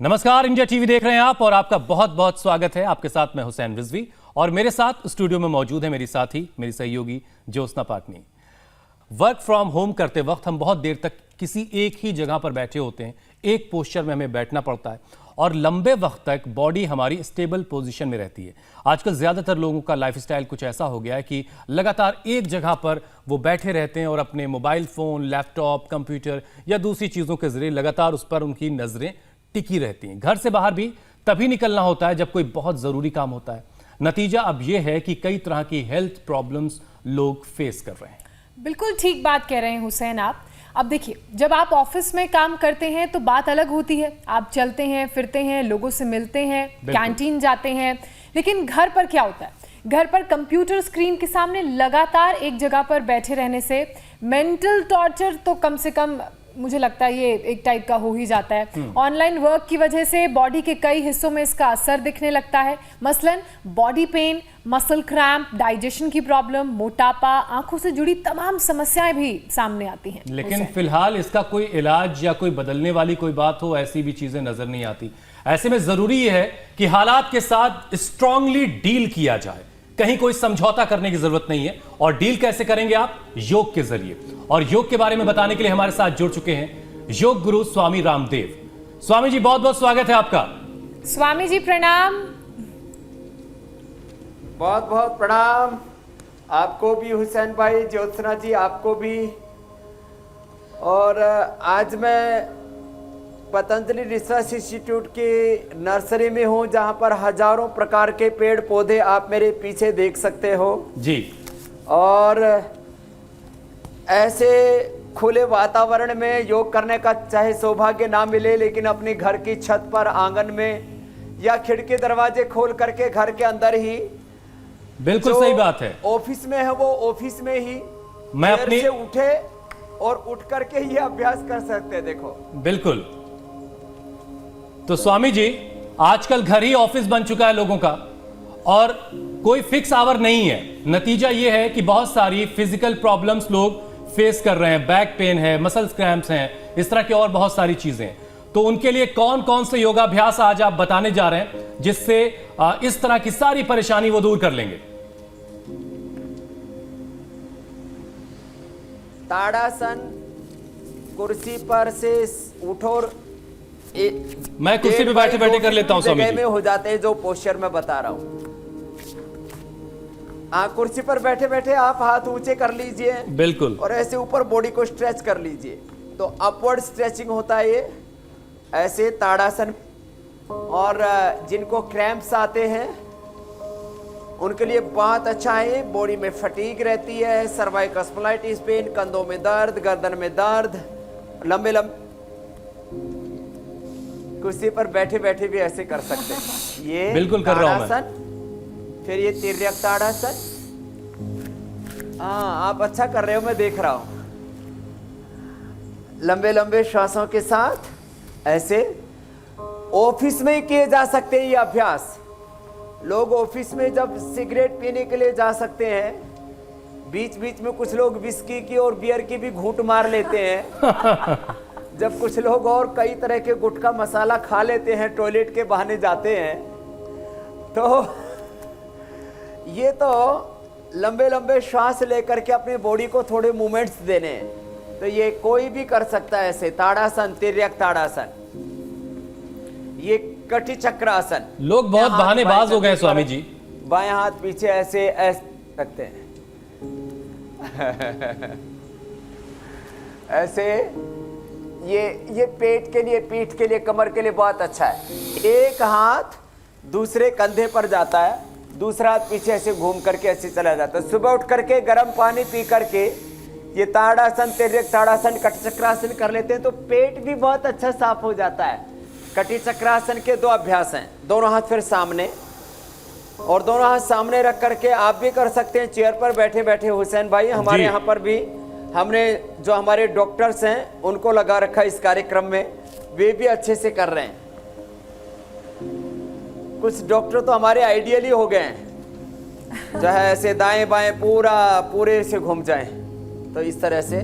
नमस्कार, India TV देख रहे हैं आप और आपका बहुत बहुत स्वागत है। आपके साथ मैं हुसैन रिजवी और मेरे साथ स्टूडियो में मौजूद है मेरी साथी, मेरी सहयोगी Jyotsna Patni. Work from home करते वक्त हम बहुत देर तक किसी एक ही जगह पर बैठे होते हैं, एक पोस्चर में हमें बैठना पड़ता है और लंबे वक्त तक बॉडी हमारी स्टेबल पोजीशन में रहती है। आजकल ज़्यादातर लोगों का लाइफस्टाइल कुछ ऐसा हो गया है कि लगातार एक जगह पर वो बैठे रहते हैं और अपने मोबाइल फ़ोन, लैपटॉप, कंप्यूटर या दूसरी चीज़ों के ज़रिए लगातार उस पर उनकी नज़रें टिकी रहती हैं। घर से बाहर भी तभी निकलना होता है जब कोई बहुत ज़रूरी काम होता है। नतीजा अब यह है कि कई तरह की हेल्थ प्रॉब्लम्स लोग फेस कर रहे हैं। बिल्कुल ठीक बात कह रहे हैं हुसैन आप। अब देखिए, जब आप ऑफिस में काम करते हैं तो बात अलग होती है, आप चलते हैं, फिरते हैं, लोगों से मिलते हैं, कैंटीन जाते हैं। लेकिन घर पर क्या होता है? घर पर कंप्यूटर स्क्रीन के सामने लगातार एक जगह पर बैठे रहने से मेंटल टॉर्चर तो कम से कम मुझे लगता है ये एक टाइप का हो ही जाता है। ऑनलाइन वर्क की वजह से बॉडी के कई हिस्सों में इसका असर दिखने लगता है। मसलन body pain, muscle cramp, digestion की प्रॉब्लम, मोटापा, आंखों से जुड़ी तमाम समस्याएं भी सामने आती हैं। लेकिन फिलहाल इसका कोई इलाज या कोई बदलने वाली कोई बात हो, ऐसी भी चीजें नजर नहीं आती। ऐसे में जरूरी यह है कि हालात के साथ स्ट्रांगली डील किया जाए। कहीं कोई समझौता करने की जरूरत नहीं है। और डील कैसे करेंगे आप? योग के जरिए। और योग के बारे में बताने के लिए हमारे साथ जुड़ चुके हैं योग गुरु स्वामी रामदेव। स्वामी जी, बहुत बहुत स्वागत है आपका। स्वामी जी प्रणाम। बहुत बहुत प्रणाम आपको भी हुसैन भाई, ज्योत्सना जी आपको भी। और आज मैं पतंजलि रिसर्च इंस्टीट्यूट की नर्सरी में हूँ, जहाँ पर हजारों प्रकार के पेड़ पौधे आप मेरे पीछे देख सकते हो जी। और ऐसे खुले वातावरण में योग करने का चाहे सौभाग्य ना मिले, लेकिन अपनी घर की छत पर, आंगन में या खिड़की दरवाजे खोल करके घर के अंदर ही, बिल्कुल सही बात है, ऑफिस में है वो ऑफिस में ही मैं अपनी से उठे और उठ करके ये अभ्यास कर सकते हैं। देखो, बिल्कुल। तो स्वामी जी, आजकल घर ही ऑफिस बन चुका है लोगों का और कोई फिक्स आवर नहीं है। नतीजा यह है कि बहुत सारी फिजिकल प्रॉब्लम्स लोग फेस कर रहे हैं। बैक पेन है, मसल क्रैम्प्स हैं, इस तरह की और बहुत सारी चीजें। तो उनके लिए कौन कौन से योगाभ्यास आज आप बताने जा रहे हैं जिससे इस तरह की सारी परेशानी वो दूर कर लेंगे? ताड़ासन, कुर्सी पर से उठो। मैं कुर्सी पे बैठे बैठे कर लेता हूं स्वामी जी। में हो जाते हैं जो पोस्चर में बता रहा हूं। कुर्सी पर बैठे बैठे आप हाथ ऊंचे कर लीजिए, बिल्कुल, और ऐसे ऊपर बॉडी को स्ट्रेच कर लीजिए। तो अपवर्ड स्ट्रेचिंग होता है ये, ऐसे ताड़ासन। और जिनको क्रैम्प्स आते हैं उनके लिए बहुत अच्छा है। बॉडी में फटीग रहती है, सर्वाइकल स्पॉन्डिलाइटिस पेन, कंधों में दर्द, गर्दन में दर्द, लंबे लंबे कुर्सी पर बैठे बैठे भी ऐसे कर सकते हैं। ये बिल्कुल कर रहा हूं मैं। फिर ये तिर्यक ताड़ासन। हाँ, आप अच्छा कर रहे हो, मैं देख रहा हूं। लंबे लंबे श्वासों के साथ ऐसे ऑफिस में ही किए जा सकते हैं ये अभ्यास। लोग ऑफिस में जब सिगरेट पीने के लिए जा सकते हैं, बीच बीच में कुछ लोग विस्की की और बियर की भी घूंट मार लेते हैं। जब कुछ लोग और कई तरह के गुटखा मसाला खा लेते हैं, टॉयलेट के बहाने जाते हैं, तो ये तो लंबे लंबे श्वास लेकर के अपनी बॉडी को थोड़े मूवमेंट्स देने हैं। तो ये कोई भी कर सकता है ऐसे। ताड़ासन, तिर्यक ताड़ासन, ये कटी चक्रासन। लोग बहुत बहानेबाज हो गए स्वामी जी। बाएं हाथ पीछे ऐसे ऐसे रखते हैं। ऐसे ये पेट के लिए, पीठ के लिए, कमर के लिए बहुत अच्छा है। एक हाथ दूसरे कंधे पर जाता है, दूसरा हाथ पीछे ऐसे घूम करके ऐसे चला जाता है। सुबह उठ करके गर्म पानी पी करके ये ताड़ासन, तिर्यक ताड़ासन, कटी चक्रासन कर लेते हैं तो पेट भी बहुत अच्छा साफ हो जाता है। कटी चक्रासन के दो अभ्यास हैं। दोनों हाथ फिर सामने, और दोनों हाथ सामने रख करके आप भी कर सकते हैं चेयर पर बैठे बैठे। हुसैन भाई, हमारे यहाँ पर भी हमने जो हमारे डॉक्टर्स हैं उनको लगा रखा इस कार्यक्रम में, वे भी अच्छे से कर रहे हैं। कुछ डॉक्टर तो हमारे आइडियली हो गए हैं, जो है ऐसे दाएं बाएं पूरे से घूम जाएं। तो इस तरह से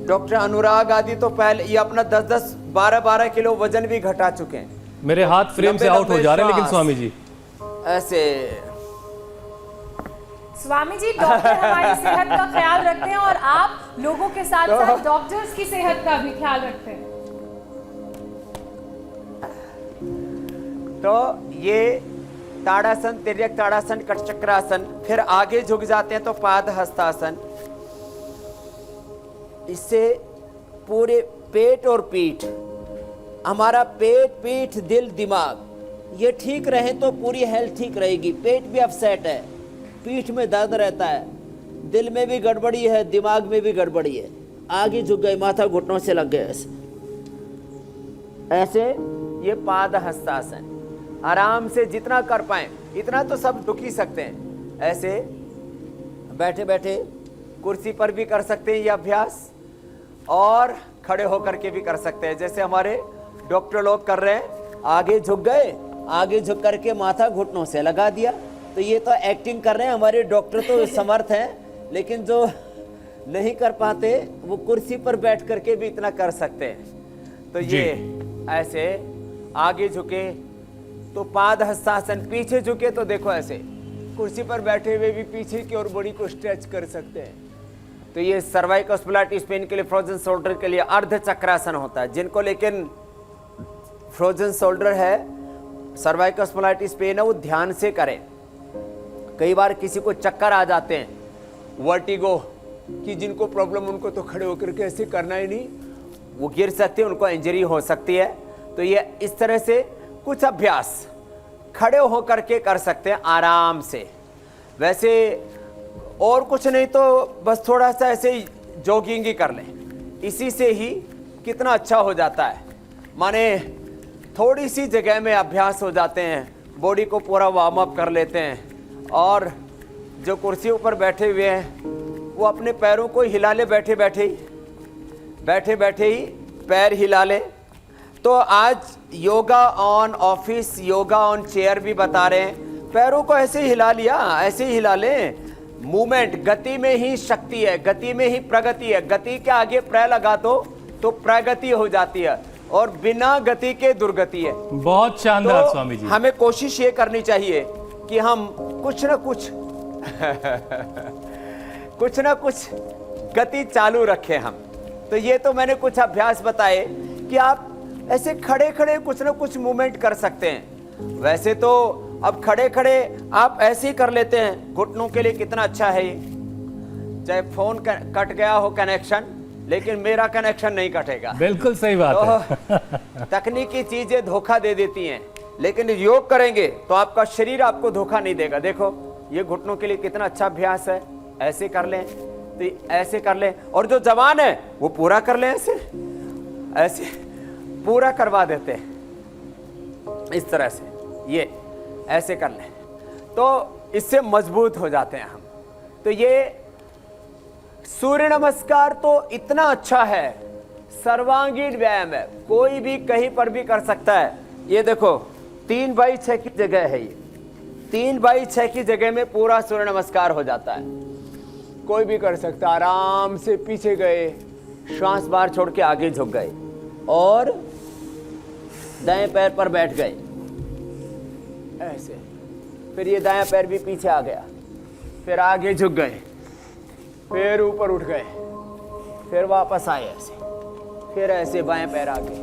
डॉक्टर अनुराग आदि तो पहले ये अपना 10-10, 12-12 किलो वजन भी घटा चुके हैं। मेरे हाथ फ्रेम से लंबे आउट हो जा रहे हैं, लेकिन श्वास। स्वामी जी ऐसे। स्वामी जी, डॉक्टर हमारी सेहत का ख्याल रखते हैं और आप लोगों के साथ साथ डॉक्टर्स की सेहत का भी ख्याल रखते हैं। तो ये ताड़ासन, तिर्यक ताड़ासन, कटचक्रासन, फिर आगे झुक जाते हैं तो पाद हस्तासन। इससे पूरे पेट और पीठ, हमारा पेट, पीठ, दिल, दिमाग ये ठीक रहे तो पूरी हेल्थ ठीक रहेगी। पेट भी अपसेट है, पीठ में दर्द रहता है, दिल में भी गड़बड़ी है, दिमाग में भी गड़बड़ी है। आगे झुक गए, माथा घुटनों से लग गए ऐसे ऐसे। ये पाद हस्तासन आराम से जितना कर पाए इतना तो सब झुक ही सकते हैं। ऐसे बैठे बैठे कुर्सी पर भी कर सकते हैं ये अभ्यास, और खड़े होकर के भी कर सकते हैं, जैसे हमारे डॉक्टर लोग कर रहे हैं। आगे झुक गए, आगे झुक करके माथा घुटनों से लगा दिया। तो ये तो एक्टिंग कर रहे हैं, हमारे डॉक्टर तो समर्थ हैं, लेकिन जो नहीं कर पाते वो कुर्सी पर बैठ करके भी इतना कर सकते हैं। तो ये ऐसे आगे झुके तो पाद हस्तासन, पीछे झुके तो देखो ऐसे कुर्सी पर बैठे हुए भी पीछे की ओर बॉडी को स्ट्रेच कर सकते हैं। तो ये सर्वाइकल स्पॉन्डिलाइटिस पेन के लिए, फ्रोजन शोल्डर के लिए अर्ध चक्रासन होता है। जिनको लेकिन फ्रोजन शोल्डर है, सर्वाइकल स्पॉन्डिलाइटिस पेन है, वो ध्यान से करें। कई बार किसी को चक्कर आ जाते हैं, वर्टिगो की जिनको प्रॉब्लम, उनको तो खड़े होकर के ऐसे करना ही नहीं, वो गिर सकते हैं, उनको इंजरी हो सकती है। तो ये इस तरह से कुछ अभ्यास खड़े होकर के कर सकते हैं आराम से। वैसे और कुछ नहीं तो बस थोड़ा सा ऐसे ही जॉगिंग ही कर लें, इसी से ही कितना अच्छा हो जाता है। माने थोड़ी सी जगह में अभ्यास हो जाते हैं, बॉडी को पूरा वार्म अप कर लेते हैं। और जो कुर्सी ऊपर बैठे हुए हैं वो अपने पैरों को हिला ले, बैठे बैठे ही पैर हिला ले। तो आज yoga on office, yoga on chair भी बता रहे हैं। पैरों को ऐसे हिला लिया, ऐसे ही हिला ले। मूवमेंट, गति में ही शक्ति है, गति में ही प्रगति है। गति के आगे प्र लगा दो तो प्रगति हो जाती है, और बिना गति के दुर्गति है। बहुत शानदार तो स्वामी जी। हमें कोशिश ये करनी चाहिए कि हम कुछ ना कुछ कुछ ना कुछ गति चालू रखें हम। तो ये तो मैंने कुछ अभ्यास बताए कि आप ऐसे खड़े खड़े कुछ ना कुछ मूवमेंट कर सकते हैं। वैसे तो अब खड़े खड़े आप ऐसे ही कर लेते हैं, घुटनों के लिए कितना अच्छा है ये। चाहे फोन कट गया हो कनेक्शन, लेकिन मेरा कनेक्शन नहीं कटेगा। बिल्कुल सही बात तो है। तकनीकी चीजें धोखा दे देती हैं, लेकिन योग करेंगे तो आपका शरीर आपको धोखा नहीं देगा। देखो ये घुटनों के लिए कितना अच्छा अभ्यास है। ऐसे कर लें तो ऐसे कर लें, और जो जवान है वो पूरा कर लें, ऐसे पूरा करवा देते हैं इस तरह से। ये ऐसे कर लें तो इससे मजबूत हो जाते हैं हम। तो ये सूर्य नमस्कार तो इतना अच्छा है, सर्वांगीण व्यायाम है, कोई भी कहीं पर भी कर सकता है। ये देखो 3x6 की जगह है, ये 3x6 की जगह में पूरा सूर्य नमस्कार हो जाता है। कोई भी कर सकता है। आराम से पीछे गए, श्वास बाहर छोड़ के आगे झुक गए, और दाएं पैर पर बैठ गए ऐसे। फिर ये दायां पैर भी पीछे आ गया, फिर आगे झुक गए, फिर ऊपर उठ गए, फिर वापस आए ऐसे, फिर ऐसे बाएं पैर आगे,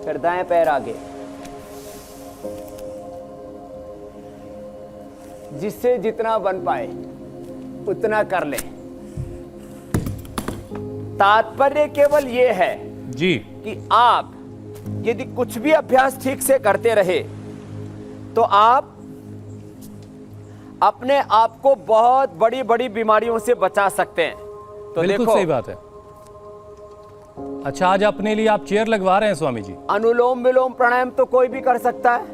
फिर दाएं पैर आगे। जिससे जितना बन पाए उतना कर ले। तात्पर्य केवल ये है जी कि आप यदि कुछ भी अभ्यास ठीक से करते रहे तो आप अपने आप को बहुत बड़ी बड़ी बीमारियों से बचा सकते हैं। तो बिल्कुल देखो, सही बात है। अच्छा, आज अपने लिए आप चेयर लगवा रहे हैं स्वामी जी? अनुलोम विलोम प्राणायाम तो कोई भी कर सकता है,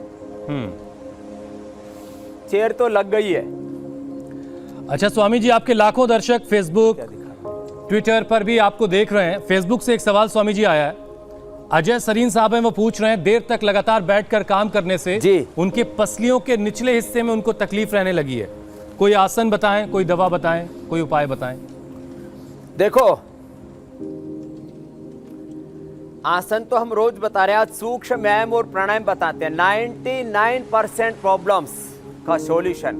चेयर तो लग गई है। अच्छा स्वामी जी, आपके लाखों दर्शक फेसबुक, ट्विटर पर भी आपको देख रहे हैं। फेसबुक से एक सवाल स्वामी जी आया है, अजय सरीन साहब हैं, वो पूछ रहे हैं देर तक लगातार बैठकर काम करने से जी। उनके पसलियों के निचले हिस्से में उनको तकलीफ रहने लगी है। कोई आसन बताएं, कोई दवा बताएं, कोई उपाय बताएं। देखो आसन तो हम रोज बता रहे हैं, आज सूक्ष्म व्यायाम और प्राणायाम बताते हैं। 99% प्रॉब्लम्स का सॉल्यूशन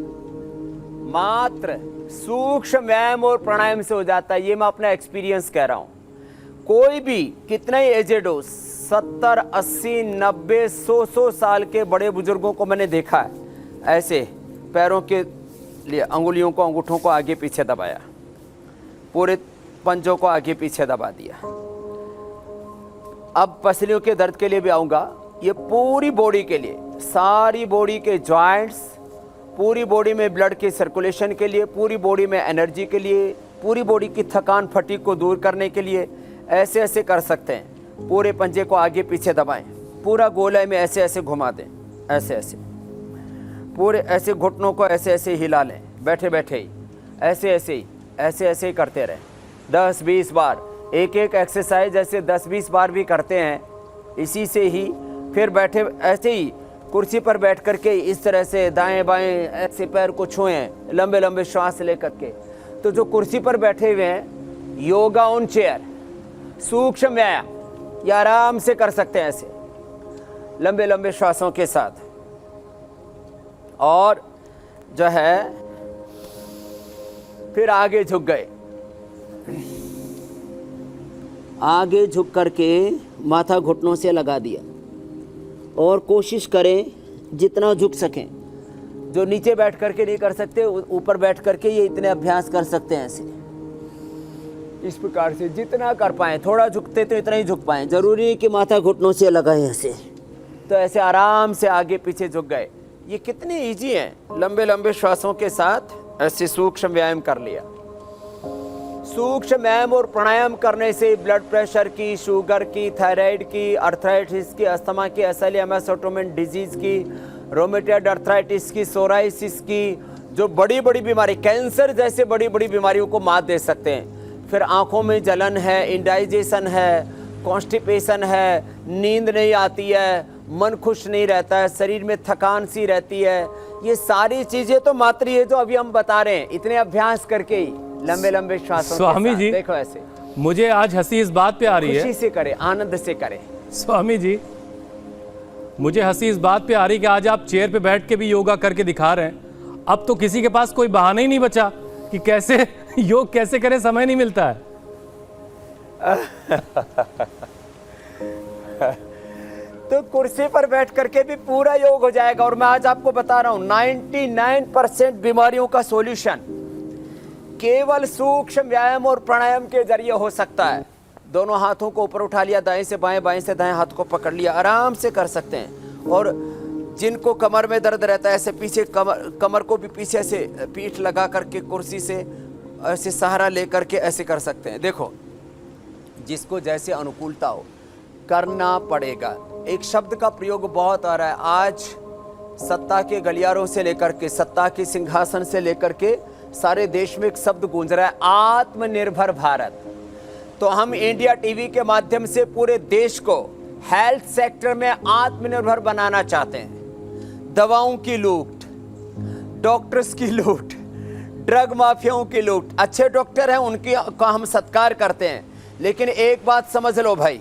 मात्र सूक्ष्म व्यायाम और प्राणायाम से हो जाता है। ये मैं अपना एक्सपीरियंस कह रहा हूं। कोई भी कितना ही एजेड हो, 70, 80, 90, 100 साल के बड़े बुजुर्गों को मैंने देखा है, ऐसे पैरों के लिए अंगुलियों को, अंगूठों को आगे पीछे दबाया, पूरे पंजों को आगे पीछे दबा दिया। अब पसलियों के दर्द के लिए भी आऊँगा। ये पूरी बॉडी के लिए, सारी बॉडी के जॉइंट्स, पूरी बॉडी में ब्लड के सर्कुलेशन के लिए, पूरी बॉडी में एनर्जी के लिए, पूरी बॉडी की थकान फटीग को दूर करने के लिए ऐसे ऐसे कर सकते हैं। पूरे पंजे को आगे पीछे दबाएं, पूरा गोले में ऐसे ऐसे घुमा दें, ऐसे ऐसे, पूरे ऐसे घुटनों को ऐसे ऐसे हिला लें, बैठे बैठे ही ऐसे ऐसे ही, ऐसे ऐसे ही करते रहें 10-20 बार। एक एक एक्सरसाइज ऐसे 10-20 बार भी करते हैं इसी से ही। फिर बैठे ऐसे ही कुर्सी पर बैठ करके इस तरह से दाएं बाएं ऐसे पैर को छुएं, लंबे लंबे श्वास लेकर के। तो जो कुर्सी पर बैठे हुए हैं, योगा ऑन चेयर, सूक्ष्म व्यायाम, या आराम से कर सकते हैं ऐसे लंबे लंबे श्वासों के साथ। और जो है फिर आगे झुक गए, आगे झुक करके माथा घुटनों से लगा दिया और कोशिश करें जितना झुक सकें। जो नीचे बैठ करके नहीं कर सकते, ऊपर बैठ करके ये इतने अभ्यास कर सकते हैं ऐसे, इस प्रकार से जितना कर पाएं। थोड़ा झुकते तो इतना ही झुक पाएं, जरूरी है कि माथा घुटनों से लगाएं ऐसे। तो ऐसे आराम से आगे पीछे झुक गए। ये कितनी इजी है, लंबे लंबे श्वासों के साथ ऐसे सूक्ष्म व्यायाम कर लिया। सूक्ष्म व्यायाम और प्राणायाम करने से ब्लड प्रेशर की, शुगर की, थायराइड की, अर्थराइटिस की, अस्थमा की, एसएलएमएस ऑटोइम्यून डिजीज की, रोमेटॉइड अर्थराइटिस की, सोराइसिस की, जो बड़ी बड़ी बीमारी, कैंसर जैसे बड़ी बड़ी बीमारियों को मात दे सकते हैं। फिर आंखों में जलन है, इंडाइजेशन है, कॉन्स्टिपेशन है, नींद नहीं आती है, मन खुश नहीं रहता है, शरीर में थकान सी रहती है, ये सारी चीजें तो मात्र ये जो अभी हम बता रहे हैं, इतने अभ्यास करके ही लंबे लंबे श्वासों स्वामी के साथ। जी, देखो ऐसे मुझे आज हंसी इस बात पे आ रही है, खुशी से करें, आनंद से करें। स्वामी जी मुझे हंसी इस बात पे आ रही है कि आज आप चेयर पे बैठ के भी योगा करके दिखा रहे हैं। अब तो किसी के पास कोई बहाना ही नहीं बचा कि कैसे योग कैसे करें, समय नहीं मिलता है। तो कुर्सी पर बैठ करके भी पूरा योग हो जाएगा। और मैं आज आपको बता रहा हूं 99% बीमारियों का सॉल्यूशन केवल सूक्ष्म व्यायाम और प्राणायाम के जरिए हो सकता है। दोनों हाथों को ऊपर उठा लिया, दाएं से बाएं, बाएं से दाएं हाथ को पकड़ लिया, आराम से कर सकते हैं। और जिनको कमर में दर्द रहता है, ऐसे पीछे कमर को भी पीछे से पीठ लगा करके कुर्सी से ऐसे सहारा लेकर के ऐसे कर सकते हैं। देखो जिसको जैसे अनुकूलता हो करना पड़ेगा। एक शब्द का प्रयोग बहुत आ रहा है आज, सत्ता के गलियारों से लेकर के, सत्ता के सिंहासन से लेकर के सारे देश में एक शब्द गूंज रहा है, आत्मनिर्भर भारत। तो हम इंडिया टीवी के माध्यम से पूरे देश को हेल्थ सेक्टर में आत्मनिर्भर बनाना चाहते हैं। दवाओं की लूट, डॉक्टर्स की लूट, ड्रग माफियाओं की लूट, अच्छे डॉक्टर हैं उनकी का हम सत्कार करते हैं, लेकिन एक बात समझ लो भाई,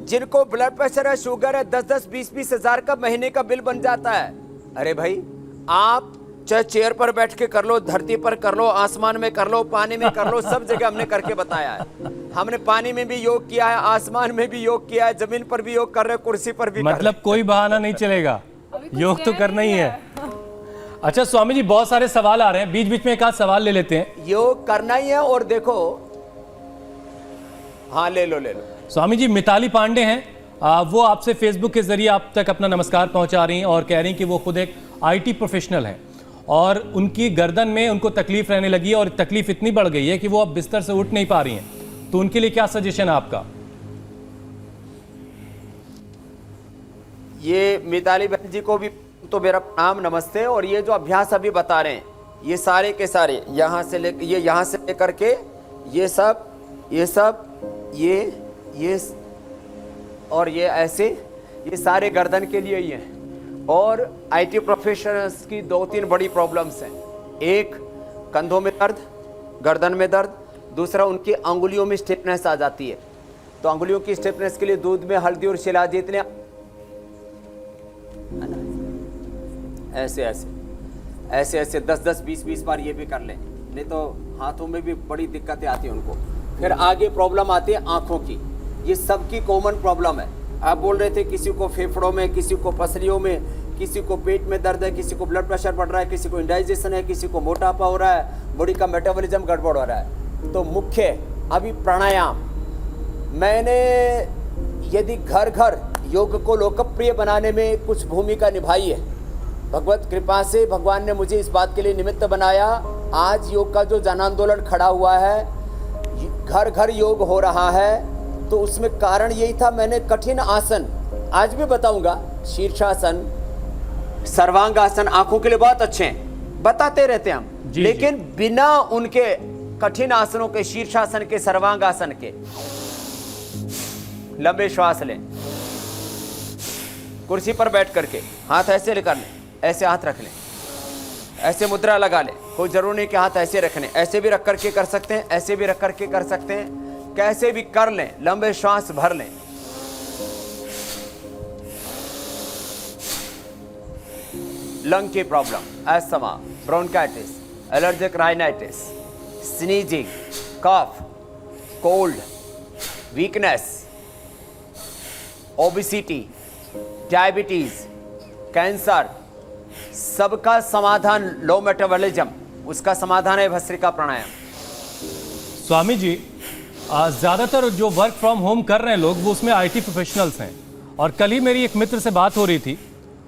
जिनको ब्लड प्रेशर है, शुगर है, 10-10, 20-20 हजार का महीने का बिल बन जाता है। अरे भाई आप चाहे चेयर पर बैठ के कर लो, धरती पर कर लो, आसमान में कर लो, पानी में कर लो, सब जगह हमने करके बताया है। हमने पानी में भी योग किया है, आसमान में भी योग किया है, जमीन पर भी योग कर रहे, कुर्सी पर भी। मतलब कोई बहाना नहीं चलेगा, योग तो करना ही है। अच्छा स्वामी जी, बहुत सारे सवाल आ रहे हैं, बीच बीच में एक आध सवाल ले लेते हैं। योग करना ही है। और देखो, हाँ ले लो ले लो। स्वामी जी, मिताली पांडे हैं, वो आपसे फेसबुक के जरिए आप तक अपना नमस्कार पहुंचा रही हैं और कह रही हैं कि वो खुद एक आईटी प्रोफेशनल हैं और उनकी गर्दन में उनको तकलीफ रहने लगी है और तकलीफ इतनी बढ़ गई है कि वो अब बिस्तर से उठ नहीं पा रही हैं। तो उनके लिए क्या सजेशन है आपका? ये मिताली बहन जी को भी तो मेरा प्रणाम, नमस्ते। और ये जो अभ्यास अभी बता रहे हैं, ये सारे के सारे यहाँ से लेकर ये यहाँ से लेकर के ये सब ये और ये ऐसे, ये सारे गर्दन के लिए ही हैं। और आईटी प्रोफेशनल्स की 2-3 बड़ी प्रॉब्लम्स हैं। एक कंधों में दर्द, गर्दन में दर्द, दूसरा उनकी अंगुलियों में स्टिफनेस आ जाती है, तो अंगुलियों की स्टिफनेस के लिए दूध में हल्दी और शिलाजीत ने ऐसे ऐसे ऐसे ऐसे 10-10 20-20 बार ये भी कर लें, नहीं तो हाथों में भी बड़ी दिक्कतें आती हैं उनको। फिर आगे प्रॉब्लम आती है आंखों की, ये सबकी कॉमन प्रॉब्लम है। आप बोल रहे थे किसी को फेफड़ों में, किसी को पसलियों में, किसी को पेट में दर्द है, किसी को ब्लड प्रेशर बढ़ रहा है, किसी को इंडाइजेशन है, किसी को मोटापा हो रहा है, बॉडी का मेटाबॉलिज्म गड़बड़ हो रहा है। तो मुख्य अभी प्राणायाम, मैंने यदि घर घर योग को लोकप्रिय बनाने में कुछ भूमिका निभाई है, भगवत कृपा से भगवान ने मुझे इस बात के लिए निमित्त बनाया। आज योग का जो जन आंदोलन खड़ा हुआ है, घर घर योग हो रहा है, तो उसमें कारण यही था। मैंने कठिन आसन आज भी बताऊंगा, शीर्षासन, सर्वांगासन आंखों के लिए बहुत अच्छे हैं, बताते रहते हैं हम, लेकिन बिना उनके कठिन आसनों के, शीर्षासन के, सर्वांगासन के, लंबे श्वास लें, कुर्सी पर बैठ करके हाथ ऐसे कर लें, ऐसे हाथ रख लें, ऐसे मुद्रा लगा लें, कोई जरूर नहीं कि हाथ ऐसे रखने, ऐसे भी रख करके कर सकते हैं, ऐसे भी रख करके कर सकते हैं, कैसे भी कर लें, लंबे श्वास भर लें। लंग की problem, asthma, bronchitis, allergic rhinitis, sneezing, cough, cold, weakness, obesity, diabetes, cancer, सबका समाधान लो मेटाबॉलिज्म, उसका समाधान है भस्त्रिका प्राणायाम। स्वामी जी, ज़्यादातर जो वर्क फ्रॉम होम कर रहे हैं लोग, वो उसमें आईटी प्रोफेशनल्स हैं। और कल ही मेरी एक मित्र से बात हो रही थी,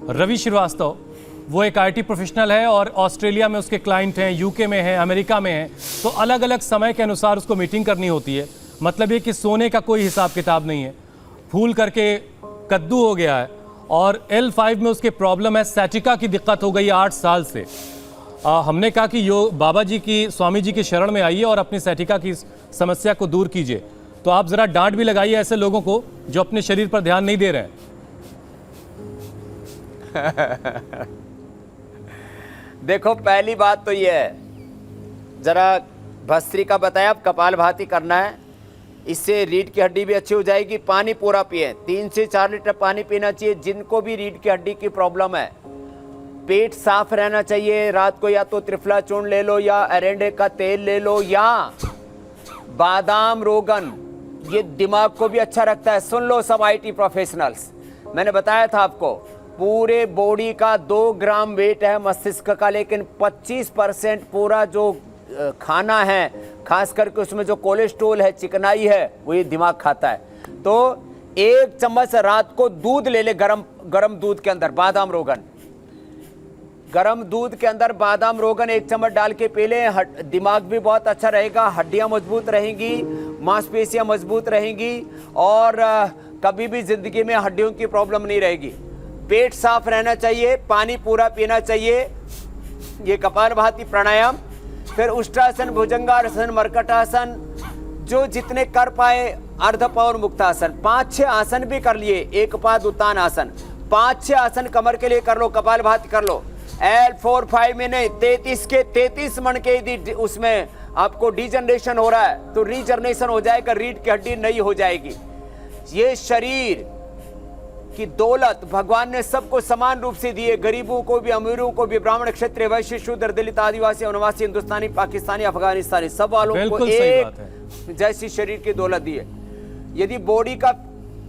रवि श्रीवास्तव, वो एक आईटी प्रोफेशनल है और ऑस्ट्रेलिया में उसके क्लाइंट हैं, यूके में हैं, अमेरिका में हैं, तो अलग अलग समय के अनुसार उसको मीटिंग करनी होती है। मतलब ये कि सोने का कोई हिसाब किताब नहीं है, फूल करके कद्दू हो गया है। और L5 में उसके प्रॉब्लम है, सैटिका की दिक्कत हो गई 8 साल से। हमने कहा कि बाबा जी की, स्वामी जी की शरण में आइए और अपनी सैटिका की समस्या को दूर कीजिए। तो आप ज़रा डांट भी लगाइए ऐसे लोगों को जो अपने शरीर पर ध्यान नहीं दे रहे हैं। देखो, पहली बात तो ये है, जरा भस्त्रिका बताया, अब कपालभाति करना है, इससे रीढ़ की हड्डी भी अच्छी हो जाएगी। पानी पूरा पिए, 3 से 4 लीटर पानी पीना चाहिए। जिनको भी रीढ़ की हड्डी की प्रॉब्लम है, पेट साफ रहना चाहिए। रात को या तो त्रिफला चूर्ण ले लो, या एरेंडे का तेल ले लो, या बादाम रोगन, ये दिमाग को भी अच्छा रखता है। सुन लो सब आईटी प्रोफेशनल्स, मैंने बताया था आपको, पूरे बॉडी का 2 ग्राम वेट है मस्तिष्क का, लेकिन 25% पूरा जो खाना है, खास करके उसमें जो कोलेस्ट्रॉल है, चिकनाई है, वो ये दिमाग खाता है। तो 1 चम्मच रात को दूध ले ले, गरम दूध के अंदर बादाम रोगन, गरम दूध के अंदर बादाम रोगन 1 चम्मच डाल के पी ले। दिमाग भी बहुत अच्छा रहेगा, हड्डियां मजबूत रहेंगी, मांसपेशियां मजबूत रहेंगी, और कभी भी जिंदगी में हड्डियों की प्रॉब्लम नहीं रहेगी। पेट साफ रहना चाहिए, पानी पूरा पीना चाहिए। ये कपालभाति प्राणायाम, फिर उष्ट्रासन, भुजंगासन, मरकटासन, जो जितने कर पाए, अर्धपौर मुक्तासन, 5-6 आसन भी कर लिए, एक पाद उत्तान आसन, 5-6 आसन कमर के लिए कर लो, कपालभाति कर लो। L4-5 में नहीं, 33 के 33 मन के यदि उसमें आपको डिजनरेशन हो रहा है तो रीजनरेशन हो जाएगा, रीढ़ की हड्डी नई हो जाएगी। ये शरीर की दौलत भगवान ने सबको समान रूप से दी है, गरीबों को भी, अमीरों को भी, ब्राह्मण, क्षत्रिय, वैश्य, शूद्र, दलित, आदिवासी, वनवासी, हिंदुस्तानी, पाकिस्तानी, अफगानिस्तानी, सब वालों को एक जैसी शरीर की दौलत दी है। यदि बॉडी का,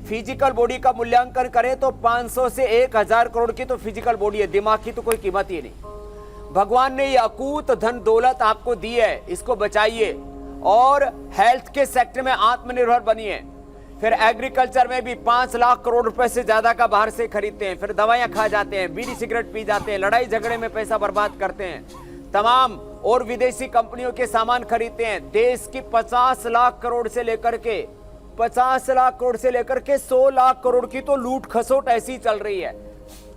फिजिकल बॉडी का मूल्यांकन करें तो 500 से 1000 करोड़ की तो फिजिकल बॉडी है, दिमाग की तो कोई कीमत ही नहीं। भगवान ने ये अकूत धन दौलत आपको दी है, इसको बचाइए और हेल्थ के सेक्टर में आत्मनिर्भर बनिए। फिर एग्रीकल्चर में भी 5 लाख करोड़ रुपए से ज्यादा का बाहर से खरीदते हैं, फिर दवाइयां खा जाते हैं, बीड़ी सिगरेट पी जाते हैं, लड़ाई झगड़े में पैसा बर्बाद करते हैं, तमाम और विदेशी कंपनियों के सामान खरीदते हैं। देश की 50 लाख करोड़ से लेकर के 100 लाख करोड़ की तो लूट खसोट ऐसी चल रही है।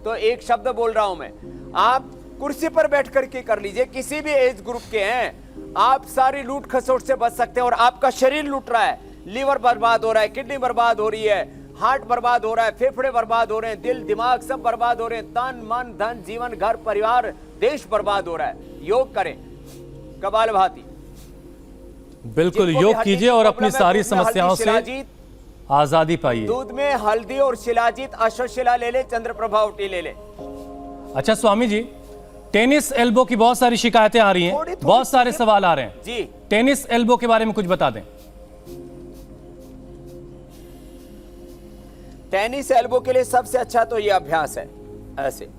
तो एक शब्द बोल रहा हूं मैं, आप कुर्सी पर बैठ करके कर लीजिए, किसी भी एज ग्रुप के हैं, आप सारी लूट खसोट से बच सकते हैं। और आपका शरीर लूट रहा है, लीवर बर्बाद हो रहा है, किडनी बर्बाद हो रही है, हार्ट बर्बाद हो रहा है, फेफड़े बर्बाद हो रहे हैं, दिल दिमाग सब बर्बाद हो रहे हैं, तन मन धन जीवन घर परिवार देश बर्बाद हो रहा है। योग करें, कपालभाति बिल्कुल योग कीजिए और अपनी सारी समस्याओं से आजादी पाइए। दूध में हल्दी और शिलाजीत अश्वशिला ले ले, चंद्रप्रभा उटी ले ले। अच्छा स्वामी जी, टेनिस एल्बो की बहुत सारी शिकायतें आ रही हैं, थोड़ी बहुत सारे सवाल आ रहे हैं जी। टेनिस एल्बो के बारे में कुछ बता दें। टेनिस एल्बो के लिए सबसे अच्छा तो ये अभ्यास है, ऐसे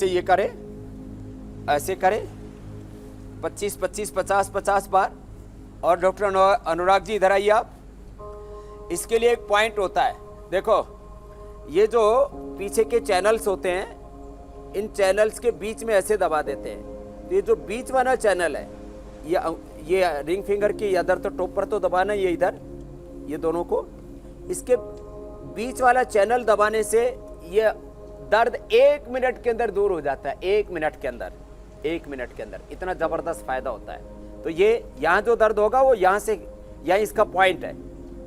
ये करे, ऐसे करे 25 25 50 50 बार। और डॉक्टर अनुराग जी इधर आइए आप। इसके लिए एक पॉइंट होता है, देखो ये जो पीछे के चैनल्स होते हैं, इन चैनल्स के बीच में ऐसे दबा देते हैं। तो ये जो बीच वाला चैनल है, ये रिंग फिंगर की इधर तो टॉप पर तो दबाना, ये इधर, ये दोनों को, इसके बीच वाला चैनल दबाने से ये दर्द 1 मिनट के अंदर दूर हो जाता है। 1 मिनट के अंदर इतना जबरदस्त फायदा होता है। तो ये यहाँ जो दर्द होगा वो यहाँ से, यहाँ इसका पॉइंट है,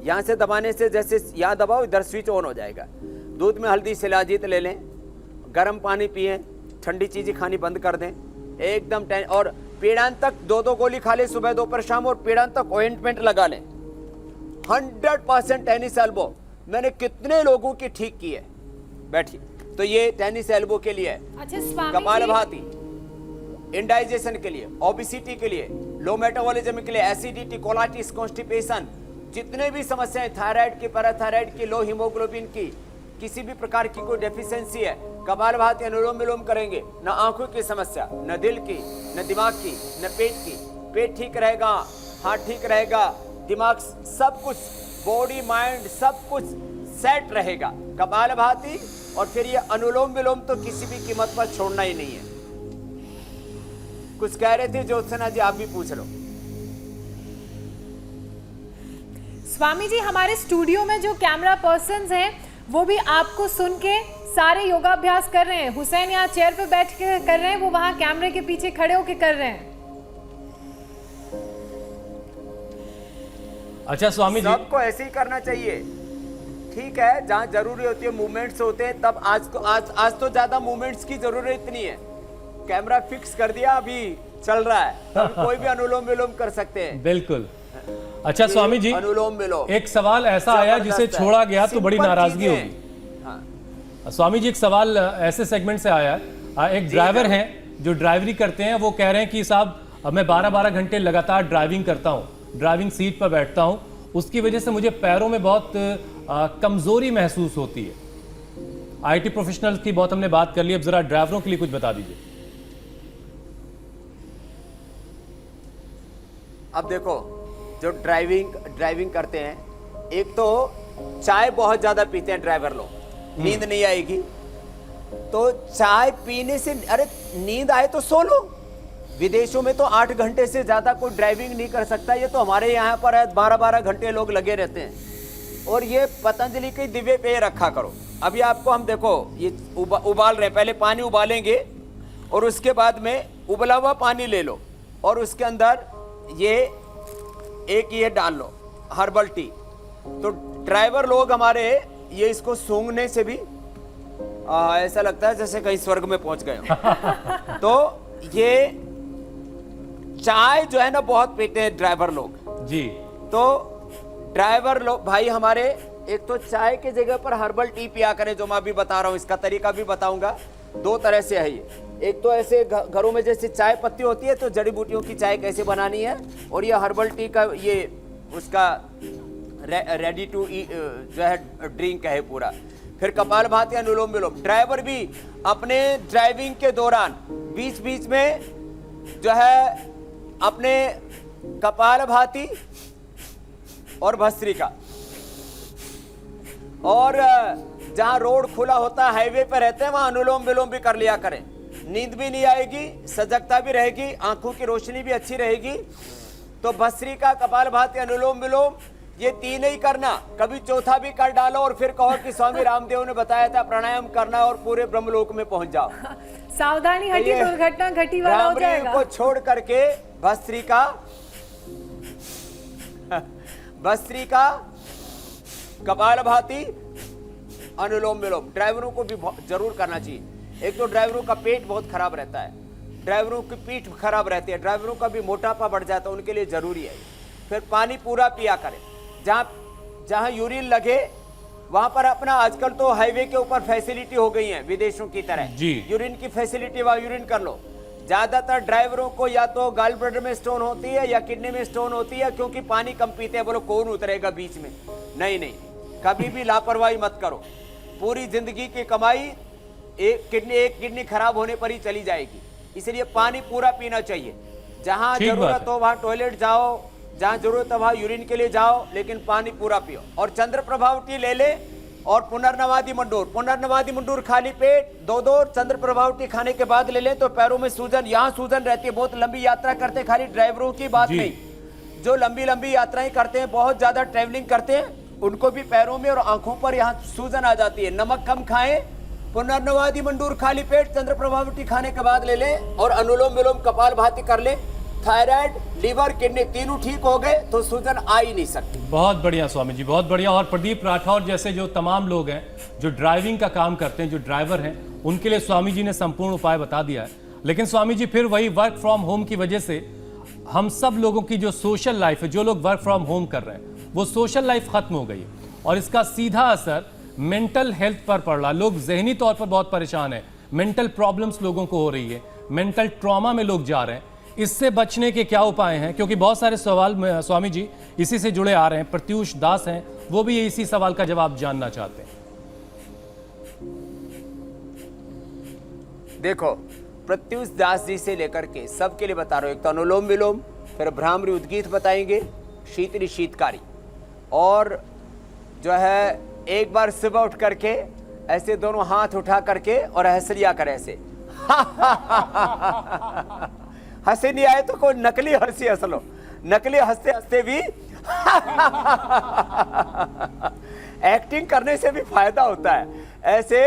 यहाँ से दबाने से जैसे यहाँ दबाओ इधर स्विच ऑन हो जाएगा। दूध में हल्दी शिलाजीत ले लें, गर्म पानी पिएं, ठंडी चीज़ें खानी बंद कर दें एकदम। और पीड़ांतक 2-2 गोली खा लें सुबह दोपहर शाम, और पीड़ांतक ऑइंटमेंट लगा लें। 100% टेनिस एल्बो मैंने कितने लोगों की ठीक की है। बैठिए। तो ये टेनिस एल्बो के लिए है। अच्छा स्वामी कपालभाति इंडाइजेशन के लिए, ओबेसिटी के लिए, लो मेटाबॉलिज्म के लिए, एसिडिटी, कोलाइटिस, कॉन्स्टिपेशन, जितने भी समस्याएं, थायराइड की, पैराथायराइड की, लो हीमोग्लोबिन की, किसी भी प्रकार की कोई डेफिशिएंसी है, कपालभाति अनुलोम विलोम करेंगे, न आंखों की समस्या, न दिल की, न दिमाग की, न पेट की। पेट ठीक रहेगा, हार्ट ठीक रहेगा, दिमाग, सब कुछ, बॉडी माइंड सब कुछ सेट रहेगा। कपालभाति और फिर ये अनुलोम विलोम तो किसी भी कीमत पर छोड़ना ही नहीं है। कुछ कह रहे थे ज्योत्सना जी, आप भी पूछ लो। स्वामी जी, हमारे स्टूडियो में जो कैमरा पर्सन्स हैं वो भी आपको सुन के सारे योगाभ्यास कर रहे हैं। हुसैन यहाँ चेयर पे बैठ के कर रहे हैं, वो वहां कैमरे के पीछे खड़े होके कर रहे हैं। अच्छा स्वामी जी, सबको ऐसे ही करना चाहिए। ठीक है, जहाँ जरूरी होती है, मूवमेंट्स होते हैं, तब आज तो ज्यादा मूवमेंट्स की जरूरत नहीं है। कैमरा फिक्स कर दिया, अभी चल रहा है, अभी कोई भी अनुलोम विलोम कर सकते हैं। बिल्कुल। अच्छा स्वामी जी, अनुलोम विलोम एक सवाल ऐसा आया जिसे छोड़ा गया तो बड़ी नाराजगी होगी। हाँ। स्वामी जी, एक सवाल ऐसे सेगमेंट से आया है, एक ड्राइवर हैं जो ड्राइवरी करते हैं, वो कह रहे हैं कि साहब मैं 12-12 घंटे लगातार ड्राइविंग करता हूँ, ड्राइविंग सीट पर बैठता हूँ, उसकी वजह से मुझे पैरों में बहुत कमजोरी महसूस होती है। आईटी प्रोफेशनल्स की बहुत हमने बात कर ली, अब जरा ड्राइवरों के लिए कुछ बता दीजिए। अब देखो, जो ड्राइविंग करते हैं, एक तो चाय बहुत ज्यादा पीते हैं ड्राइवर लोग, नींद नहीं आएगी, तो चाय पीने से, अरे नींद आए तो सो लो। विदेशों में तो 8 घंटे से ज्यादा कोई ड्राइविंग नहीं कर सकता, ये तो हमारे यहाँ पर है 12-12 घंटे लोग लगे रहते हैं। और ये पतंजलि के दिव्य पेय रखा करो। अभी आपको हम देखो ये उबाल रहे हैं, पहले पानी उबालेंगे और उसके बाद में उबला हुआ पानी ले लो और उसके अंदर ये डाल लो, हर्बल टी। तो ड्राइवर लोग हमारे ये इसको सूंघने से भी ऐसा लगता है जैसे कहीं स्वर्ग में पहुंच गए हो। तो ये चाय जो है ना बहुत पीते हैं ड्राइवर लोग जी। तो ड्राइवर लोग भाई हमारे, एक तो चाय के जगह पर हर्बल टी पिया करें, जो मैं अभी बता रहा हूं, इसका तरीका भी बताऊंगा। 2 तरह से है ये। एक तो ऐसे घरों में जैसे चाय पत्ती होती है तो जड़ी बूटियों की चाय कैसे बनानी है, और ये हर्बल टी का ये उसका रेडी टू जो है ड्रिंक है पूरा। फिर कपालभाति, अनुलोम विलोम। ड्राइवर भी अपने ड्राइविंग के दौरान बीच बीच में जो है अपने कपालभाति और भस्त्रिका, और जहां रोड खुला होता है, हाईवे पर रहते हैं, वहां अनुलोम विलोम भी कर लिया करें। नींद भी नहीं आएगी, सजगता भी रहेगी, आंखों की रोशनी भी अच्छी रहेगी। तो भस्त्रिका, कपालभाति, अनुलोम विलोम, ये 3 ही करना। कभी चौथा भी कर डालो और फिर कहो कि स्वामी रामदेव ने बताया था प्राणायाम करना और पूरे ब्रह्मलोक में पहुंच जाओ। सावधानी हटी दुर्घटना घटी वाला हो जाएगा। को छोड़ करके भस्त्रिका, कपालभाति, अनुलोम विलोम ड्राइवरों को भी जरूर करना चाहिए। एक तो ड्राइवरों का पेट बहुत खराब रहता है, ड्राइवरों की पीठ खराब रहती है, ड्राइवरों का भी मोटापा बढ़ जाता है, उनके लिए जरूरी है। फिर पानी पूरा पिया करें। जहां यूरिन लगे वहां पर अपना, आजकल तो हाईवे के ऊपर फैसिलिटी हो गई है विदेशों की तरह जी। यूरिन की फैसिलिटी, वहां यूरिन कर लो। ज्यादातर ड्राइवरों को या तो गॉल ब्लैडर में स्टोन होती है या किडनी में स्टोन होती है, क्योंकि पानी कम पीते हैं। बोलो कौन उतरेगा बीच में? नहीं नहीं, कभी भी लापरवाही मत करो। पूरी जिंदगी की कमाई एक किडनी खराब होने पर ही चली जाएगी। इसलिए पानी पूरा पीना चाहिए। जहां ठीक बात जरूरत है। हो वहां टॉयलेट जाओ, जहां जरूरत है वहां यूरिन के लिए जाओ, लेकिन पानी पूरा पियो। और चंद्र प्रभावटी ले ले और पुनर्नवादी मंडूर खाली पेट 2 चंद्र प्रभावटी खाने के बाद ले ले तो पैरों में सूजन, यहाँ सूजन रहती है। बहुत लंबी यात्रा करते, खाली ड्राइवरों की बात जी। नहीं, जो लंबी यात्राएं करते हैं, बहुत ज्यादा ट्रैवलिंग करते हैं, उनको भी पैरों में और आंखों पर यहाँ सूजन आ जाती है। नमक कम खाएं, पुनर्नवादी मंडूर खाली पेट चंद्र प्रभावटी खाने के बाद ले ले और अनुलोम विलोम कपालभाति कर ले। थायराइड, लीवर, किडनी तीनों ठीक हो गए तो सूजन आ ही नहीं सकती। बहुत बढ़िया स्वामी जी, बहुत बढ़िया। और प्रदीप राठौर जैसे जो तमाम लोग हैं जो ड्राइविंग का काम करते हैं, जो ड्राइवर हैं, उनके लिए स्वामी जी ने संपूर्ण उपाय बता दिया है। लेकिन स्वामी जी फिर वही वर्क फ्रॉम होम की वजह से हम सब लोगों की जो सोशल लाइफ है, जो लोग वर्क फ्रॉम होम कर रहे हैं, वो सोशल लाइफ खत्म हो गई है और इसका सीधा असर मेंटल हेल्थ पर पड़ रहा। लोग जहनी तौर पर बहुत परेशान है, मेंटल प्रॉब्लम्स लोगों को हो रही है, मेंटल ट्रॉमा में लोग जा रहे हैं। इससे बचने के क्या उपाय हैं? क्योंकि बहुत सारे सवाल स्वामी जी इसी से जुड़े आ रहे हैं। प्रत्युष दास हैं, वो भी इसी सवाल का जवाब जानना चाहते हैं। देखो, प्रत्युष दास जी से लेकर के सबके लिए बता रहा हूं। एक तो अनुलोम विलोम, फिर भ्रामरी उद्गीत बताएंगे, शीतली शीतकारी, और जो है एक बार सुबह उठ करके ऐसे दोनों हाथ उठा करके और हंस लिया कर ऐसे। हंसी नहीं आए तो कोई नकली हंसी हंस लो। नकली हंसते हंसते भी एक्टिंग करने से भी फायदा होता है। ऐसे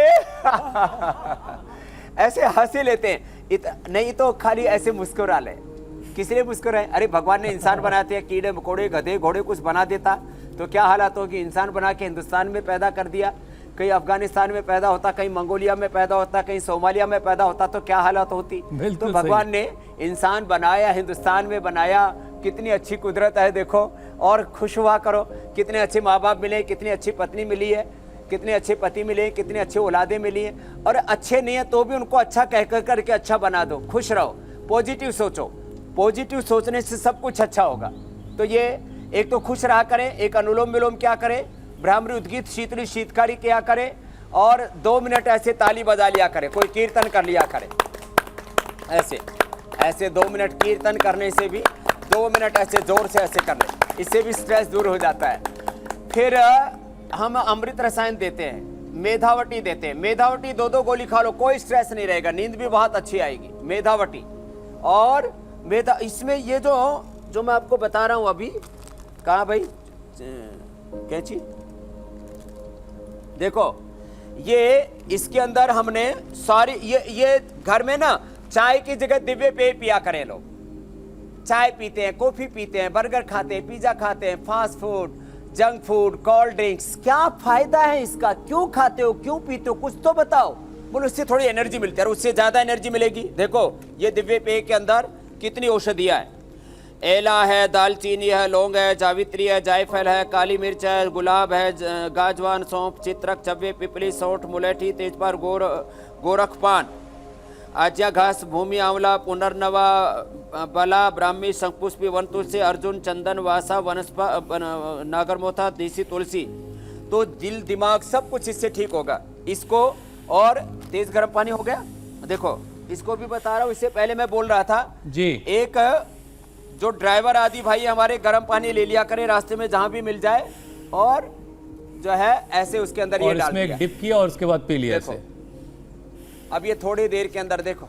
ऐसे हंसी लेते हैं। नहीं तो खाली ऐसे मुस्कुरा ले। किस लिए मुस्कुराए? अरे भगवान ने इंसान बनाते हैं, कीड़े मकोड़े गधे घोड़े कुछ बना देता तो क्या हालात होगी। इंसान बना के हिंदुस्तान में पैदा कर दिया, कहीं अफगानिस्तान में पैदा होता, कहीं मंगोलिया में पैदा होता, कहीं सोमालिया में पैदा होता तो क्या हालत होती। तो भगवान ने इंसान बनाया, हिंदुस्तान में बनाया। कितनी अच्छी कुदरत है देखो। और खुश हुआ करो, कितने अच्छे माँ बाप मिले, कितनी अच्छी पत्नी मिली है, कितने अच्छे पति मिले, कितने अच्छे औलादे मिली हैं। और अच्छे नहीं है तो भी उनको अच्छा कह करके अच्छा बना दो। खुश रहो, पॉजिटिव सोचो। पॉजिटिव सोचने से सब कुछ अच्छा होगा। तो ये एक तो खुश रहा करें, एक अनुलोम विलोम क्या करें, भ्रामरी उद्गीत शीतली शीतकारी क्या करें, और 2 मिनट ऐसे ताली बजा लिया करें, कोई कीर्तन कर लिया करें। ऐसे 2 मिनट कीर्तन करने से भी, 2 मिनट ऐसे जोर से ऐसे कर ले, इससे भी स्ट्रेस दूर हो जाता है। फिर हम अमृत रसायन देते हैं, मेधावटी देते हैं। मेधावटी 2 गोली खा लो, कोई स्ट्रेस नहीं रहेगा, नींद भी बहुत अच्छी आएगी। मेधावटी और इसमें ये जो मैं आपको बता रहा हूं अभी, कहाँ भाई कैची, देखो ये इसके अंदर हमने सारी ये घर में ना चाय की जगह दिव्य पेय पिया करें लोग। चाय पीते हैं, कॉफी पीते हैं, बर्गर खाते हैं, पिज्जा खाते हैं, fast food, junk food, cold drinks. क्या फायदा है इसका? क्यों खाते हो, क्यों पीते हो? कुछ तो बताओ। बोलो उससे थोड़ी एनर्जी मिलती है, उससे ज्यादा एनर्जी मिलेगी। देखो ये दिव्य पेय के अंदर कितनी औषधियां है। एला है, दालचीनी है, लौंग है, जावित्री है, जायफल है, काली मिर्च है, गुलाब है, गाजवान, सौंफ, चित्रक, चब्बे, पिपली, सौंठ, मुलेठी, तेजपात, गोरखपान, आज्या घास, भूमि आंवला, पुनर्नवा, बला, ब्राह्मी, शंखपुष्पी, वन तुलसी, अर्जुन, चंदन, वासा, वनस्पा, नागरमोथा, देसी तुलसी। तो दिल दिमाग सब कुछ इससे ठीक होगा। इसको, और तेज गर्म पानी हो गया। देखो इसको भी बता रहा हूँ, इससे पहले मैं बोल रहा था जी, एक जो ड्राइवर आदि भाई हमारे गर्म पानी ले लिया करें रास्ते में जहां भी मिल जाए, और जो है ऐसे उसके अंदर ये डाल दिया, इसमें डिप किया और उसके बाद पी लिया ऐसे। अब ये थोड़ी देर के अंदर देखो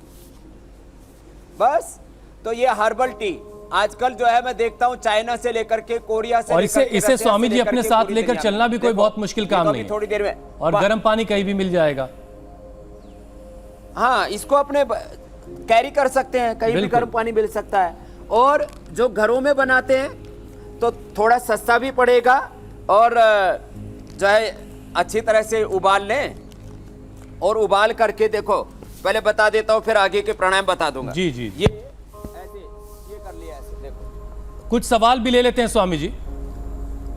बस। तो ये हर्बल टी आजकल जो है मैं देखता हूँ चाइना से लेकर के कोरिया से, और इसे स्वामी जी अपने साथ लेकर चलना भी कोई बहुत मुश्किल काम नहीं, थोड़ी देर में। और गर्म पानी कहीं भी मिल जाएगा। हाँ, इसको अपने कैरी कर सकते हैं, कहीं भी गर्म पानी मिल सकता है। और जो घरों में बनाते हैं तो थोड़ा सस्ता भी पड़ेगा, और जो है अच्छी तरह से उबाल लें, और उबाल करके देखो, पहले बता देता हूँ फिर आगे के प्राणायाम बता दूंगा। जी जी, ये ऐसे ये कर लिया ऐसे, देखो कुछ सवाल भी ले लेते हैं स्वामी जी।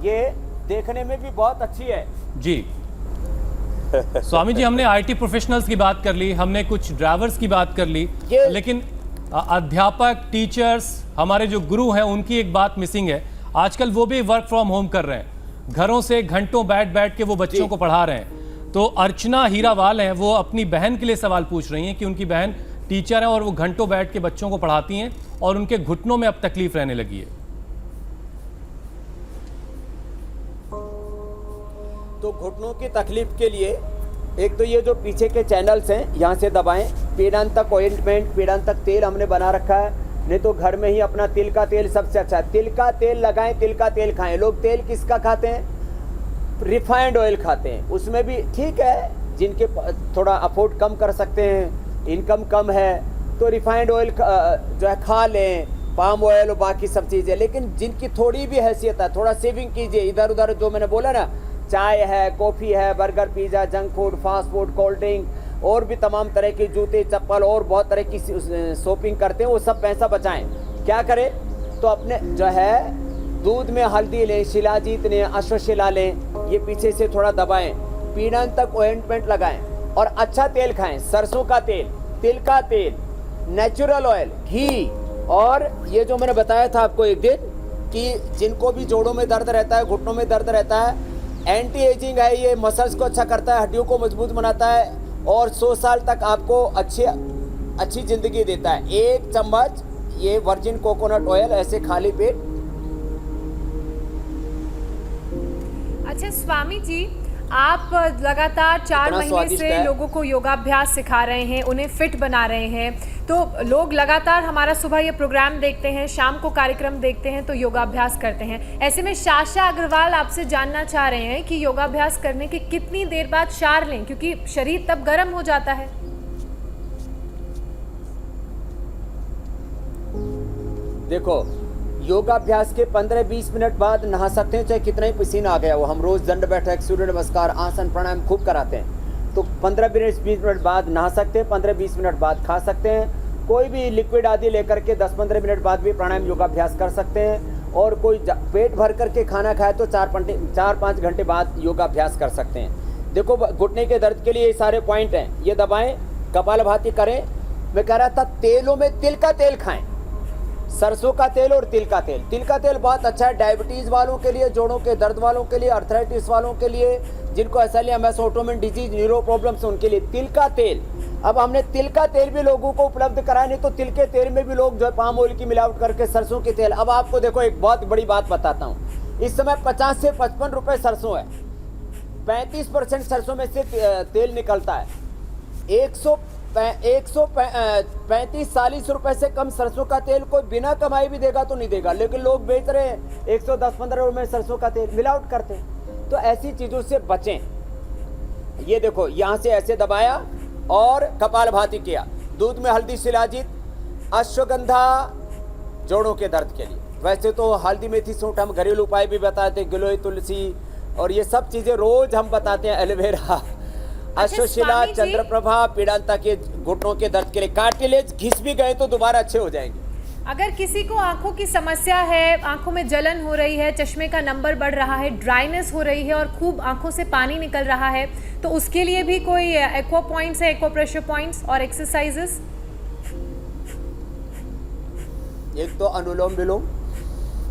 ये देखने में भी बहुत अच्छी है। जी स्वामी जी, हमने आईटी प्रोफेशनल्स की बात कर ली, हमने कुछ ड्राइवर्स की बात कर ली, लेकिन अध्यापक, टीचर्स, हमारे जो गुरु हैं, उनकी एक बात मिसिंग है। आजकल वो भी वर्क फ्रॉम होम कर रहे हैं, घरों से घंटों बैठ के वो बच्चों को पढ़ा रहे हैं। तो अर्चना हीरावाल हैं, वो अपनी बहन के लिए सवाल पूछ रही हैं कि उनकी बहन टीचर है और वो घंटों बैठ के बच्चों को पढ़ाती हैं और उनके घुटनों में अब तकलीफ रहने लगी है। तो घुटनों की तकलीफ के लिए एक तो ये जो पीछे के चैनल्स हैं, यहाँ से दबाएं। पीड़ांतक ऑइंटमेंट, पीड़ांतक तेल हमने बना रखा है, नहीं तो घर में ही अपना तिल का तेल सबसे अच्छा है। तिल का तेल लगाएं, तिल का तेल खाएं। लोग तेल किसका खाते हैं? रिफाइंड ऑयल खाते हैं। उसमें भी ठीक है, जिनके थोड़ा अफोर्ड कम कर सकते हैं, इनकम कम है, तो रिफाइंड ऑयल जो है खा लें, पाम ऑयल और बाकी सब चीज़ें। लेकिन जिनकी थोड़ी भी हैसियत है, थोड़ा सेविंग कीजिए। इधर उधर जो मैंने बोला ना, चाय है, कॉफ़ी है, burger, pizza, junk food, fast food, cold drink और भी तमाम तरह के जूते, चप्पल और बहुत तरह की शॉपिंग करते हैं, वो सब पैसा बचाएं। क्या करें? तो अपने जो है दूध में हल्दी लें, शिलाजीत लें, अश्वशिला लें, ये पीछे से थोड़ा दबाएं, पीड़ांतक ऑइंटमेंट लगाएं और अच्छा तेल खाएं। सरसों का तेल, तिल का तेल, नेचुरल ऑयल, घी। और ये जो मैंने बताया था आपको एक दिन कि जिनको भी जोड़ों में दर्द रहता है, घुटनों में दर्द रहता है, एंटी एजिंग है, ये मसल्स को अच्छा करता है, हड्डियों को मजबूत बनाता है और 100 साल तक आपको अच्छी ज़िंदगी देता है। 1 चम्मच ये वर्जिन कोकोनट ऑयल ऐसे खाली पेट। अच्छा स्वामी जी, आप लगातार 4 महीने से लोगों को योगाभ्यास सिखा रहे हैं, उन्हें फिट बना रहे हैं। तो लोग लगातार हमारा सुबह ये प्रोग्राम देखते हैं, शाम को कार्यक्रम देखते हैं, तो योगाभ्यास करते हैं। ऐसे में शाशा अग्रवाल आपसे जानना चाह रहे हैं कि योगाभ्यास करने के कितनी देर बाद शार लें, क्योंकि शरीर तब गर्म हो जाता है। देखो, योगाभ्यास के 15-20 मिनट बाद नहा सकते हैं, चाहे कितना ही पसीना आ गया हो। हम रोज दंड बैठक, सूर्य नमस्कार, आसन, प्राणायाम खूब कराते हैं। तो 15-20 मिनट बाद नहा सकते हैं, 15-20 मिनट बाद खा सकते हैं। कोई भी लिक्विड आदि लेकर के 10-15 मिनट बाद भी प्राणायाम योगाभ्यास कर सकते हैं। और कोई पेट भर करके खाना खाए तो 4-5 घंटे बाद योगाभ्यास कर सकते हैं। देखो, घुटने के दर्द के लिए ये सारे पॉइंट हैं। ये दबाएं, कपालभाति करें। मैं कह रहा था तेलों में तिल का तेल खाएं, सरसों का तेल और तिल का तेल। तिल का तेल बहुत अच्छा है डायबिटीज़ वालों के लिए, जोड़ों के दर्द वालों के लिए, अर्थराइटिस वालों के लिए, जिनको एसिलियस ऑटोइम्यून डिजीज, न्यूरो प्रॉब्लम्स, उनके लिए तिल का तेल। अब हमने तिल का तेल भी लोगों को उपलब्ध कराया, नहीं तो तिल के तेल में भी लोग जो है पाम ऑयल की मिलावट करके सरसों के तेल। अब आपको देखो एक बहुत बड़ी बात बताता हूँ। इस समय 50 से 55 रुपये सरसों है, 35% सरसों में से तेल निकलता है। 135-40 रुपए से कम सरसों का तेल कोई बिना कमाई भी देगा तो नहीं देगा, लेकिन लोग बेच रहे हैं 110-15 रुपए में सरसों का तेल, मिलावट करते हैं। तो ऐसी चीजों से बचें। ये देखो, यहाँ से ऐसे दबाया और कपालभाति किया, दूध में हल्दी, शिलाजीत, अश्वगंधा जोड़ों के दर्द के लिए। वैसे तो हल्दी, मेथी, सूंठ हम घरेलू उपाय भी बताते हैं, गिलोय, तुलसी और ये सब चीजें रोज हम बताते हैं, एलोवेरा, अश्वशिला, चंद्रप्रभा, पीड़ांता के घुटनों के दर्द के लिए। कार्टिलेज घिस भी गए तो दोबारा अच्छे हो जाएंगे। अगर किसी को आंखों की समस्या है, आंखों में जलन हो रही है, चश्मे का नंबर बढ़ रहा है, ड्राइनेस हो रही है और खूब आंखों से पानी निकल रहा है, तो उसके लिए भी कोई एक्वा पॉइंट्स है, एक्वा प्रेशर पॉइंट्स और एक्सरसाइजेस? एक तो अनुलोम विलोम,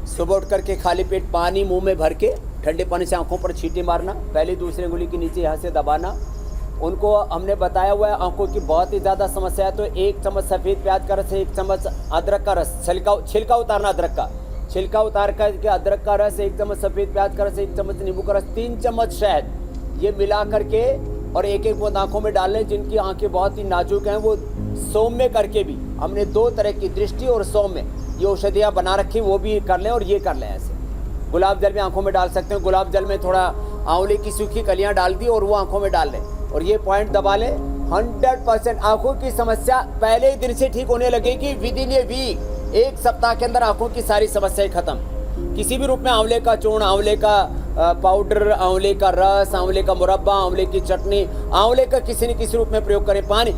सुबह उठ करके खाली पेट पानी मुंह में भर के ठंडे पानी से आंखों पर छींटे मारना, पहली दूसरी उंगली के नीचे यहाँ से दबाना। उनको हमने बताया हुआ है, आंखों की बहुत ही ज़्यादा समस्या है तो 1 चम्मच सफ़ेद प्याज का रस, 1 चम्मच अदरक का रस, छिलका उतारना अदरक का, छिलका उतार करके अदरक का रस, 1 चम्मच सफ़ेद प्याज का रस, 1 चम्मच नींबू का रस, 3 चम्मच शहद, ये मिला करके और एक बूंद आंखों में डाल लें। जिनकी आंखें बहुत ही नाजुक हैं वो सौम्य करके भी, हमने 2 तरह की, दृष्टि और सौम्य, ये औषधियाँ बना रखी, वो भी कर लें और ये कर लें। ऐसे गुलाब जल भी आंखों में डाल सकते हैं, गुलाब जल में थोड़ा आंवले की सूखी कलियाँ डाल दी और वो आंखों में डाल लें और ये पॉइंट दबा लें। 100% आंखों की समस्या पहले ही दिन से ठीक होने लगेगी। विद इन ए वीक, 1 सप्ताह के अंदर आंखों की सारी समस्याएं खत्म। किसी भी रूप में, आंवले का चूर्ण, आंवले का पाउडर, आंवले का रस, आंवले का मुरब्बा, आंवले की चटनी, आंवले का किसी न किसी रूप में प्रयोग करें। पानी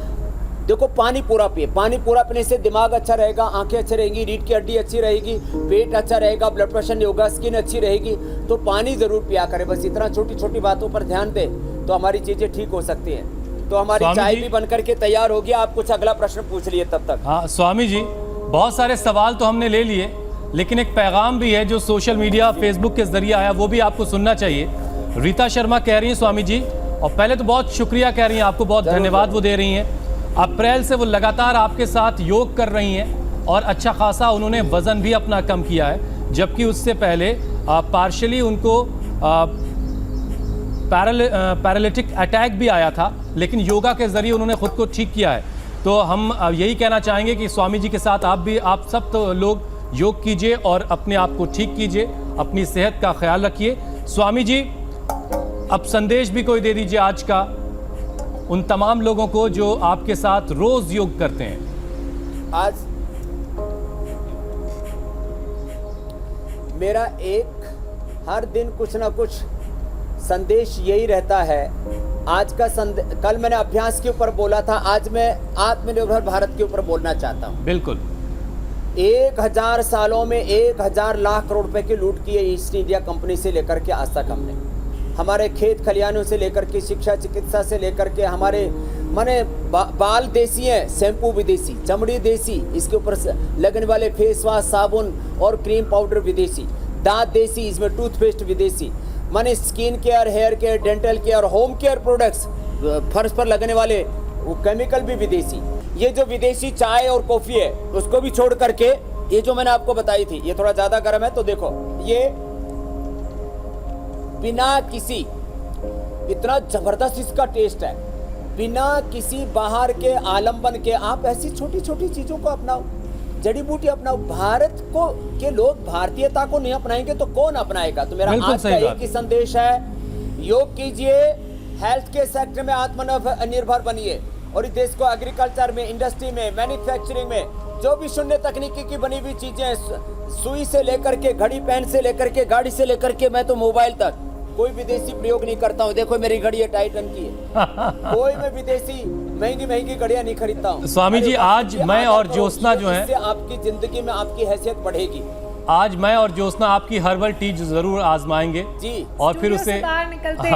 देखो, पानी पूरा पिए। पानी पूरा पीने से दिमाग अच्छा रहेगा, आंखें अच्छी रहेंगी, रीढ़ की हड्डी अच्छी रहेगी, पेट अच्छा रहेगा, ब्लड प्रेशर नहीं होगा, स्किन अच्छी रहेगी। तो पानी जरूर पिया करें। बस इतना छोटी छोटी बातों पर ध्यान दें तो हमारी चीजें ठीक हो सकती हैं। तो हमारी स्वामी चाय जी- भी बनकर के तैयार होगी। आप कुछ अगला प्रश्न पूछ लिए तब तक। हाँ स्वामी जी, बहुत सारे सवाल तो हमने ले लिए, लेकिन एक पैगाम भी है जो सोशल मीडिया फेसबुक के जरिए आया, वो भी आपको सुनना चाहिए। रीता शर्मा कह रही हैं स्वामी जी, और पहले तो बहुत शुक्रिया कह रही हैं, आपको बहुत धन्यवाद वो दे रही हैं। अप्रैल से वो लगातार आपके साथ योग कर रही हैं और अच्छा खासा उन्होंने वजन भी अपना कम किया है, जबकि उससे पहले पार्शली उनको पैरालिटिक अटैक भी आया था, लेकिन योगा के जरिए उन्होंने खुद को ठीक किया है। तो हम यही कहना चाहेंगे कि स्वामी जी के साथ आप सब तो लोग योग कीजिए और अपने आप को ठीक कीजिए, अपनी सेहत का ख्याल रखिए। स्वामी जी, अब संदेश भी कोई दे दीजिए आज का उन तमाम लोगों को जो आपके साथ रोज योग करते हैं। आज मेरा हर दिन कुछ ना कुछ संदेश यही रहता है। आज का कल मैंने अभ्यास के ऊपर बोला था, आज मैं आत्मनिर्भर भारत के ऊपर बोलना चाहता हूँ। बिल्कुल। 1000 सालों में 1000 लाख करोड़ रुपए की लूट की है ईस्ट इंडिया कंपनी से लेकर के आज तक। हमने हमारे खेत खलियानों से लेकर के शिक्षा चिकित्सा से लेकर के हमारे बाल देसी हैं, शैम्पू विदेशी, चमड़ी देसी, इसके ऊपर लगने वाले फेस वॉश, साबुन और क्रीम पाउडर विदेशी, दांत देसी, इसमें टूथपेस्ट विदेशी, skin care, hair care, dental care, home care products, फर्श पर लगने वाले वो केमिकल भी विदेशी। ये जो विदेशी चाय और कॉफी है उसको भी छोड़ करके ये जो मैंने आपको बताई थी, ये थोड़ा ज्यादा गर्म है तो देखो, ये बिना किसी, इतना जबरदस्त इसका टेस्ट है, बिना किसी बाहर के आलम्बन के आप ऐसी छोटी छोटी चीजों को अपनाओ, जड़ी बूटी अपनाओ। भारत को के लोग भारतीयता को नहीं अपनाएंगे तो कौन अपनाएगा? तो मेरा आज का एक ही संदेश है, योग कीजिए, हेल्थ के सेक्टर में आत्मनिर्भर बनिए और इस देश को एग्रीकल्चर में, इंडस्ट्री में, मैन्युफैक्चरिंग में जो भी शून्य तकनीकी की बनी हुई चीजें, सुई से लेकर के, घड़ी पेन से लेकर के, गाड़ी से लेकर के, मैं तो मोबाइल तक कोई विदेशी प्रयोग नहीं करता हूँ। देखो मेरी घड़ी है, टाइटन की है। कोई मैं विदेशी महंगी महंगी घड़ियां नहीं खरीदता हूँ। स्वामी जी, आज मैं और ज्योत्सना जो है, इससे आपकी जिंदगी में आपकी हैसियत बढ़ेगी। आज मैं और ज्योत्सना आपकी हर्बल टी जरूर आजमाएंगे जी, और फिर उसे बाहर निकलते